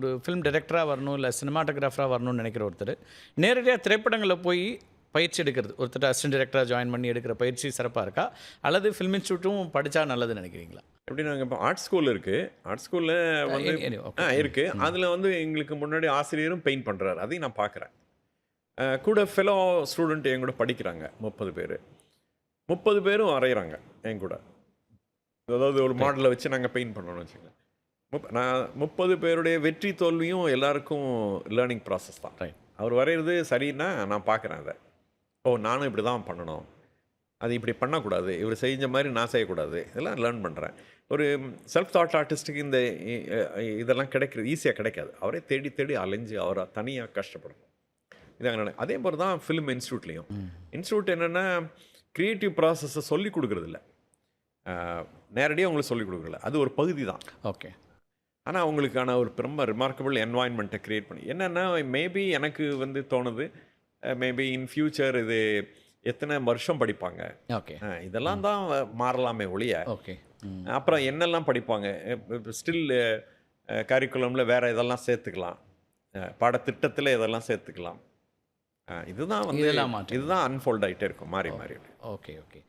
ஒரு ஃபிலிம் டைரக்டராக வரணும், இல்லை சினிமாட்டோகிராஃபராக வரணும்னு நினைக்கிற ஒருத்தர் நேரடியாக திரைப்படங்களில் போய் பயிற்சி எடுக்கிறது, ஒருத்தர் அசிஸ்டன்ட் டைரக்டராக ஜாயின் பண்ணி எடுக்கிற பயிற்சி சிறப்பாக இருக்கா, அல்லது ஃபில்ம் இன்ஸ்டியூட்டும் படித்தா நல்லதுன்னு நினைக்கிறீங்களா? எப்படி நாங்கள் இப்போ ஆர்ட் ஸ்கூல் இருக்குது, ஆர்ட் ஸ்கூலில் வந்து ஓகே. இருக்குது. அதில் வந்து எங்களுக்கு முன்னாடி ஆசிரியரும் பெயிண்ட் பண்ணுறாரு, அதையும் நான் பார்க்குறேன். கூட ஃபெலோ ஸ்டூடெண்ட் என் கூட படிக்கிறாங்க 30 பேர். 30 பேரும் வரைகிறாங்க என் கூட. அதாவது ஒரு மாடலை வச்சு நாங்கள் பெயிண்ட் பண்ணணும்னு வச்சுக்கோங்க. நான் 30 பேருடைய வெற்றி தோல்வியும் எல்லாருக்கும் லேர்னிங் ப்ராசஸ் தான். ரைட். அவர் வரைகிறது சரின்னா நான் பார்க்குறேன் அதை. நானும் இப்படி தான் பண்ணணும், அது இப்படி பண்ணக்கூடாது, இவர் செஞ்ச மாதிரி நான் செய்யக்கூடாது, இதெல்லாம் லேர்ன் பண்ணுறேன். ஒரு செல்ஃப் தாட் ஆர்டிஸ்ட்டுக்கு இந்த இதெல்லாம் கிடைக்கிறது ஈஸியாக கிடைக்காது. அவரே தேடி தேடி அலைஞ்சு அவரை தனியாக கஷ்டப்படணும். இதாங்க அதே மாதிரி தான் ஃபிலிம் இன்ஸ்டியூட்லேயும். இன்ஸ்டியூட் என்னென்னா க்ரியேட்டிவ் ப்ராசஸை சொல்லிக் கொடுக்குறதில்ல, நேரடியாக உங்களுக்கு சொல்லிக் கொடுக்குறதில்ல, அது ஒரு பகுதி தான். ஓகே. ஆனால் அவங்களுக்கான ஒரு ரொம்ப ரிமார்க்கபிள் என்வாயன்மெண்ட்டை க்ரியேட் பண்ணி என்னென்னா மேபி எனக்கு வந்து தோணுது, மேபி இன் ஃப்யூச்சர் இது எத்தனை வருஷம் படிப்பாங்க, ஓகே, இதெல்லாம் தான் மாறலாமே ஒழிய. ஓகே. அப்புறம் என்னெல்லாம் படிப்பாங்க, ஸ்டில் கரிக்குலமில் வேறு இதெல்லாம் சேர்த்துக்கலாம், பாடத்திட்டத்தில் இதெல்லாம் சேர்த்துக்கலாம். இதுதான் வந்து இதெல்லாம் மாற்றம். இதுதான் அன்ஃபோல்ட் ஆகிட்டே இருக்கும், மாறி மாறி. Okay, okay.